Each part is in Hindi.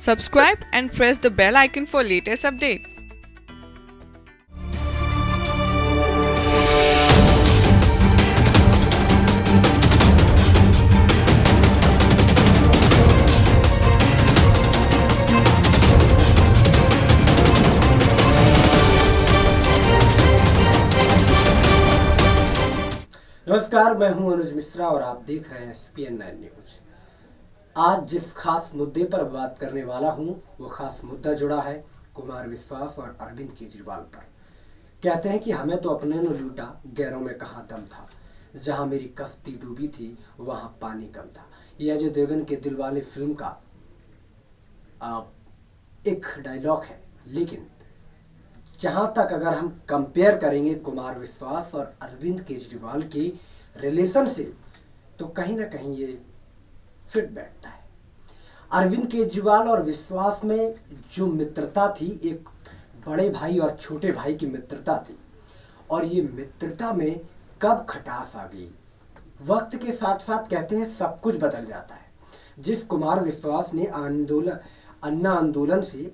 Subscribe and press the bell icon for latest update. नमस्कार, मैं हूं अनुज मिश्रा और आप देख रहे हैं SPN9 न्यूज। आज जिस खास मुद्दे पर बात करने वाला हूं वो खास मुद्दा जुड़ा है कुमार विश्वास और अरविंद केजरीवाल पर। कहते हैं कि हमें तो अपने ने लूटा, गैरों में कहाँ दम था, जहां मेरी कश्ती डूबी थी वहां पानी कम था। यह अजय देवगन के दिलवाले फिल्म का एक डायलॉग है। लेकिन जहाँ तक अगर हम कंपेयर करेंगे कुमार विश्वास और अरविंद केजरीवाल के रिलेशन से, तो कहीं ना कहीं ये फिट बैठता है। अरविंद केजरीवाल और विश्वास में जो मित्रता थी, एक बड़े भाई और छोटे भाई की मित्रता थी, और ये मित्रता में कब खटास आ गई। वक्त के साथ साथ कहते हैं सब कुछ बदल जाता है। जिस कुमार विश्वास ने अन्ना आंदोलन से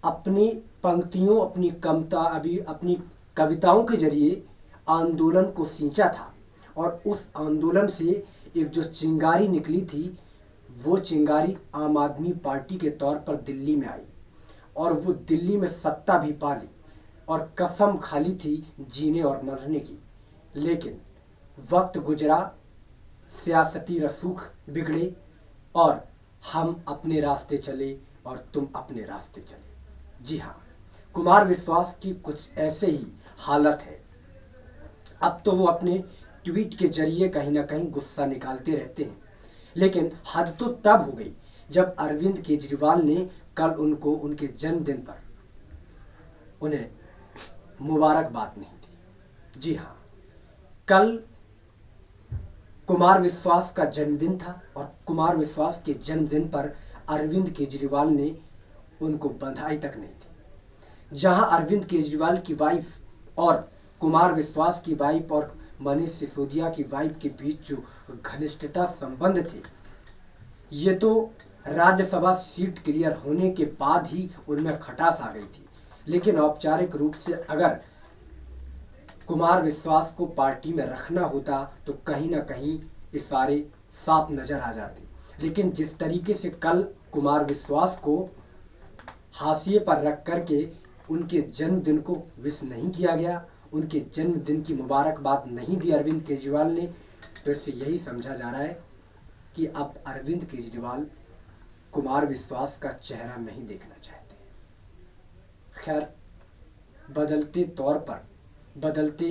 अपनी पंक्तियों, अपनी कविताओं के जरिए आंदोलन को सींचा था, और उस आंदोलन से एक जो चिंगारी निकली थी, वो चिंगारी आम आदमी पार्टी के तौर पर दिल्ली में आई, और वो दिल्ली में सत्ता भी पा ली, और कसम खाली थी जीने और मरने की। लेकिन वक्त गुजरा, सियासती रसूख बिगड़े, और हम अपने रास्ते चले और तुम अपने रास्ते चले। जी हाँ, कुमार विश्वास की कुछ ऐसे ही हालत है। अब तो वो अपने ट्वीट के जरिए कहीं ना कहीं गुस्सा निकालते रहते हैं, लेकिन हद तो तब हो गई जब अरविंद केजरीवाल ने कल उनको उनके जन्मदिन पर उन्हें मुबारकबाद नहीं दी। जी हाँ, कल कुमार विश्वास का जन्मदिन था, और कुमार विश्वास के जन्मदिन पर अरविंद केजरीवाल ने उनको बधाई तक नहीं दी। जहां अरविंद केजरीवाल की वाइफ और कुमार विश्वास की वाइफ और मनीष सिसोदिया की वाइफ के बीच जो घनिष्ठता संबंध थे, ये तो राज्यसभा सीट क्लियर होने के बाद ही उनमें खटास आ गई थी। लेकिन औपचारिक रूप से अगर कुमार विश्वास को पार्टी में रखना होता तो कहीं ना कहीं इशारे साफ नजर आ जाते। लेकिन जिस तरीके से कल कुमार विश्वास को हाशिए पर रख करके उनके जन्मदिन को विश नहीं किया गया, उनके जन्मदिन की मुबारकबाद नहीं दी अरविंद केजरीवाल ने, तो इससे यही समझा जा रहा है कि अब अरविंद केजरीवाल कुमार विश्वास का चेहरा नहीं देखना चाहते। खैर, बदलते तौर पर, बदलते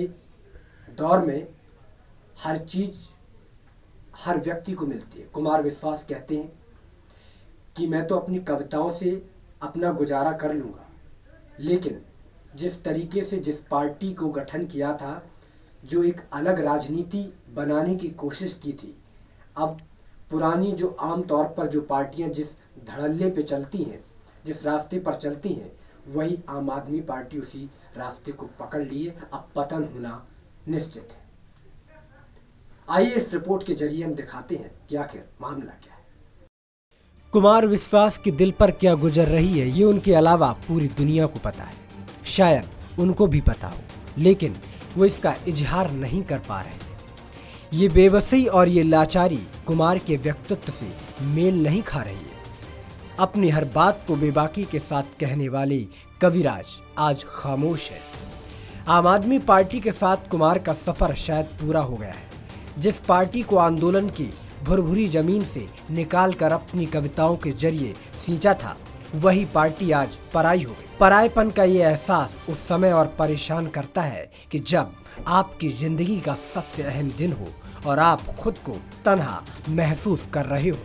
दौर में हर चीज हर व्यक्ति को मिलती है। कुमार विश्वास कहते हैं कि मैं तो अपनी कविताओं से अपना गुजारा कर लूँगा, लेकिन जिस तरीके से जिस पार्टी को गठन किया था, जो एक अलग राजनीति बनाने की कोशिश की थी, अब पुरानी जो आम तौर पर जो पार्टियां जिस धड़ल्ले पे चलती हैं, जिस रास्ते पर चलती हैं, वही आम आदमी पार्टी उसी रास्ते को पकड़ लिए। अब पतन होना निश्चित है। आइए इस रिपोर्ट के जरिए हम दिखाते हैं कि आखिर मामला क्या है। कुमार विश्वास के दिल पर क्या गुजर रही है, ये उनके अलावा पूरी दुनिया को पता है। शायद उनको भी पता हो, लेकिन वो इसका इजहार नहीं कर पा रहे। ये बेबसी और ये लाचारी कुमार के व्यक्तित्व से मेल नहीं खा रही है। अपनी हर बात को बेबाकी के साथ कहने वाले कविराज आज खामोश है। आम आदमी पार्टी के साथ कुमार का सफर शायद पूरा हो गया है। जिस पार्टी को आंदोलन की भुरभुरी जमीन से निकालकर अपनी कविताओं के जरिए सींचा था, वही पार्टी आज पराई हो गई। परायपन का ये एहसास उस समय और परेशान करता है कि जब आपकी जिंदगी का सबसे अहम दिन हो और आप खुद को तन्हा महसूस कर रहे हो।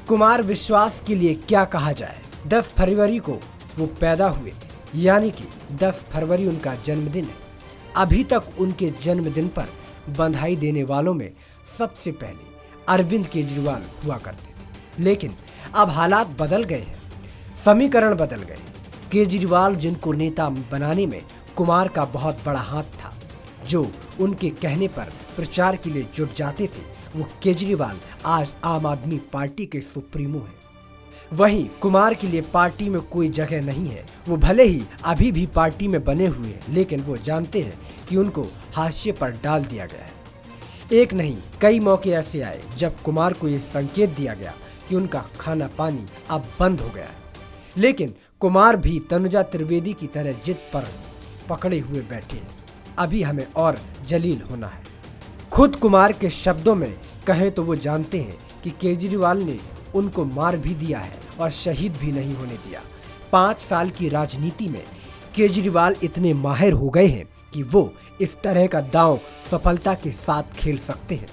कुमार विश्वास के लिए क्या कहा जाए। 10 फरवरी को वो पैदा हुए थे, यानी कि 10 फरवरी उनका जन्मदिन है। अभी तक उनके जन्मदिन पर बधाई देने वालों में सबसे पहले अरविंद केजरीवाल हुआ करते थे। लेकिन अब हालात बदल गए हैं, समीकरण बदल गए। केजरीवाल, जिनको नेता बनाने में कुमार का बहुत बड़ा हाथ था, जो उनके कहने पर प्रचार के लिए जुट जाते थे, वो केजरीवाल आज आम आदमी पार्टी के सुप्रीमो हैं। वहीं कुमार के लिए पार्टी में कोई जगह नहीं है। वो भले ही अभी भी पार्टी में बने हुए हैं, लेकिन वो जानते हैं कि उनको हाशिए पर डाल दिया गया है। एक नहीं कई मौके ऐसे आए जब कुमार को ये संकेत दिया गया कि उनका खाना पानी अब बंद हो गया है, लेकिन कुमार भी तनुजा त्रिवेदी की तरह जिद पर पकड़े हुए बैठे हैं। अभी हमें और जलील होना है। खुद कुमार के शब्दों में कहें तो वो जानते हैं कि केजरीवाल ने उनको मार भी दिया है और शहीद भी नहीं होने दिया। 5 साल की राजनीति में केजरीवाल इतने माहिर हो गए हैं कि वो इस तरह का दांव सफलता के साथ खेल सकते हैं।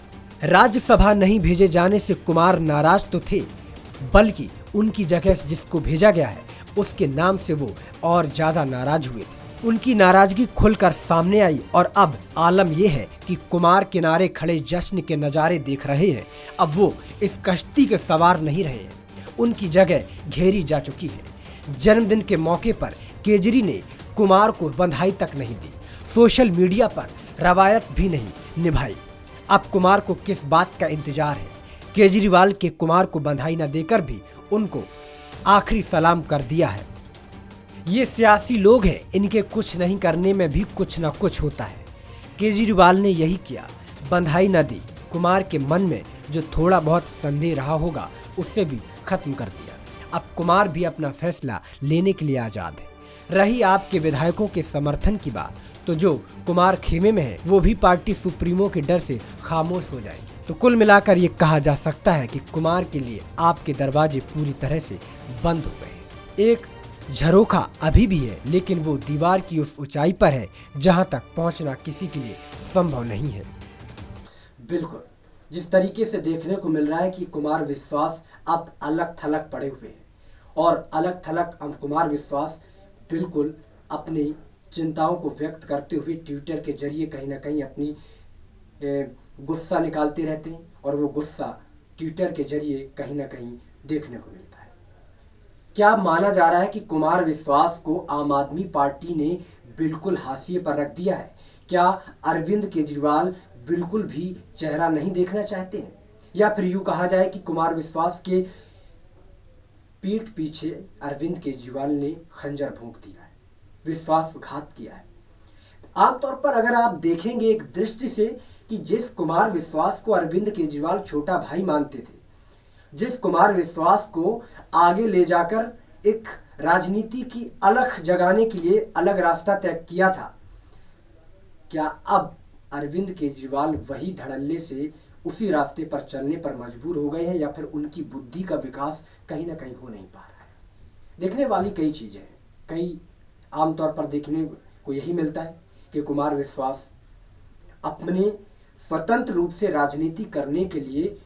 राज्यसभा नहीं भेजे जाने से कुमार नाराज तो थे, बल्कि उनकी जगह जिसको भेजा गया है उसके नाम से वो और ज्यादा नाराज हुए थे। उनकी नाराजगी खुलकर सामने आई और अब आलम यह है कि कुमार किनारे खड़े जश्न के नज़ारे देख रहे हैं। अब वो इस कश्ती के सवार नहीं रहे हैं, उनकी जगह घेरी जा चुकी है। जन्मदिन के मौके पर केजरी ने कुमार को बधाई तक नहीं दी, सोशल मीडिया पर रवायत भी नहीं निभाई। अब कुमार को किस बात का इंतजार है? केजरीवाल के कुमार को बधाई न देकर भी उनको आखिरी सलाम कर दिया है। ये सियासी लोग हैं, इनके कुछ नहीं करने में भी कुछ ना कुछ होता है। केजरीवाल ने यही किया, बधाई न दी, कुमार के मन में जो थोड़ा बहुत संदेह रहा होगा उससे भी खत्म कर दिया। अब कुमार भी अपना फैसला लेने के लिए आज़ाद है। रही आपके विधायकों के समर्थन की बात, तो जो कुमार खेमे में है वो भी पार्टी सुप्रीमो के डर से खामोश हो जाएंगे। तो कुल मिलाकर ये कहा जा सकता है कि कुमार के लिए आपके दरवाजे पूरी तरह से बंद हो गए। एक झरोखा अभी भी है, लेकिन वो दीवार की उस ऊंचाई पर है जहां तक पहुंचना किसी के लिए संभव नहीं है। बिल्कुल, जिस तरीके से देखने को मिल रहा है कि कुमार विश्वास अब अलग थलग पड़े हुए हैं और अलग थलग अब कुमार विश्वास बिल्कुल अपनी चिंताओं को व्यक्त करते हुए ट्विटर के जरिए कहीं ना कहीं अपनी गुस्सा निकालते रहते हैं और वो गुस्सा ट्विटर के जरिए कहीं ना कहीं देखने को मिलता है। क्या माना जा रहा है कि कुमार विश्वास को आम आदमी पार्टी ने बिल्कुल हाशिए पर रख दिया है? क्या अरविंद केजरीवाल बिल्कुल भी चेहरा नहीं देखना चाहते हैं? या फिर यूं कहा जाए कि कुमार विश्वास के पीठ पीछे अरविंद केजरीवाल ने खंजर भोंक दिया है, विश्वासघात किया है? आमतौर पर अगर आप देखेंगे एक दृष्टि से कि जिस कुमार विश्वास को अरविंद केजरीवाल छोटा भाई मानते थे, जिस कुमार विश्वास को आगे ले जाकर एक राजनीति की अलख जगाने के लिए अलग रास्ता तय किया था, क्या अब अरविंद केजरीवाल वही धड़ल्ले से उसी रास्ते पर चलने पर मजबूर हो गए हैं या फिर उनकी बुद्धि का विकास कहीं ना कहीं हो नहीं पा रहा है? देखने वाली कई चीजें हैं। कई आमतौर पर देखने को यही मिलता है कि कुमार विश्वास अपने स्वतंत्र रूप से राजनीति करने के लिए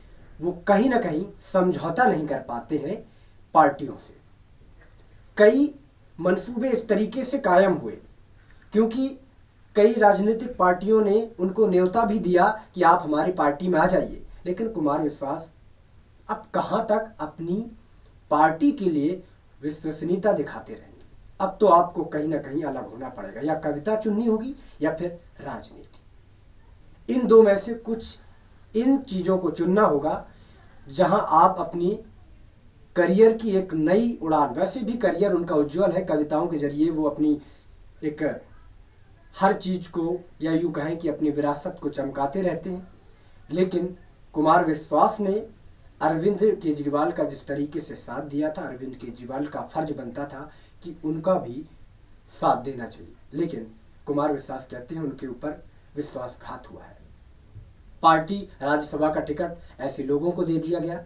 वो कहीं ना कहीं समझौता नहीं कर पाते हैं पार्टियों से। कई मंसूबे इस तरीके से कायम हुए क्योंकि कई राजनीतिक पार्टियों ने उनको न्योता भी दिया कि आप हमारी पार्टी में आ जाइए, लेकिन कुमार विश्वास अब कहां तक अपनी पार्टी के लिए विश्वसनीयता दिखाते रहेंगे? अब तो आपको कहीं ना कहीं अलग होना पड़ेगा, या कविता चुननी होगी या फिर राजनीति। इन दो में से कुछ इन चीजों को चुनना होगा जहां आप अपनी करियर की एक नई उड़ान, वैसे भी करियर उनका उज्जवल है, कविताओं के जरिए वो अपनी एक हर चीज को या यूं कहें कि अपनी विरासत को चमकाते रहते हैं। लेकिन कुमार विश्वास ने अरविंद केजरीवाल का जिस तरीके से साथ दिया था, अरविंद केजरीवाल का फर्ज बनता था कि उनका भी साथ देना चाहिए, लेकिन कुमार विश्वास कहते हैं उनके ऊपर विश्वासघात हुआ है। पार्टी राज्यसभा का टिकट ऐसे लोगों को दे दिया गया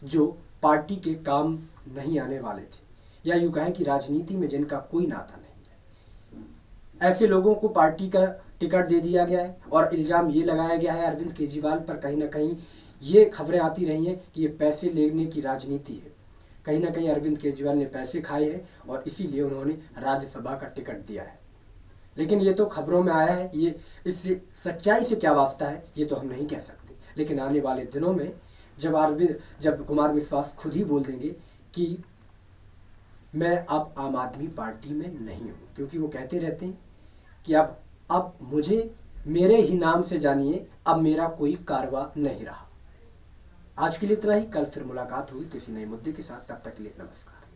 जो पार्टी के काम नहीं आने वाले थे, या यूं कहें कि राजनीति में जिनका कोई नाता नहीं है, ऐसे लोगों को पार्टी का टिकट दे दिया गया है। और इल्जाम ये लगाया गया है अरविंद केजरीवाल पर, कहीं ना कहीं ये खबरें आती रही हैं कि ये पैसे लेने की राजनीति है। कहीं ना कहीं अरविंद केजरीवाल ने पैसे खाए हैं और इसीलिए उन्होंने राज्यसभा का टिकट दिया है। लेकिन ये तो खबरों में आया है, ये इससे सच्चाई से क्या वास्ता है ये तो हम नहीं कह सकते। लेकिन आने वाले दिनों में जब कुमार विश्वास खुद ही बोल देंगे कि मैं अब आम आदमी पार्टी में नहीं हूँ, क्योंकि वो कहते रहते हैं कि अब मुझे मेरे ही नाम से जानिए, अब मेरा कोई कारवा नहीं रहा। आज के लिए इतना ही। कल फिर मुलाकात होगी किसी नए मुद्दे के साथ। तब तक के लिए नमस्कार।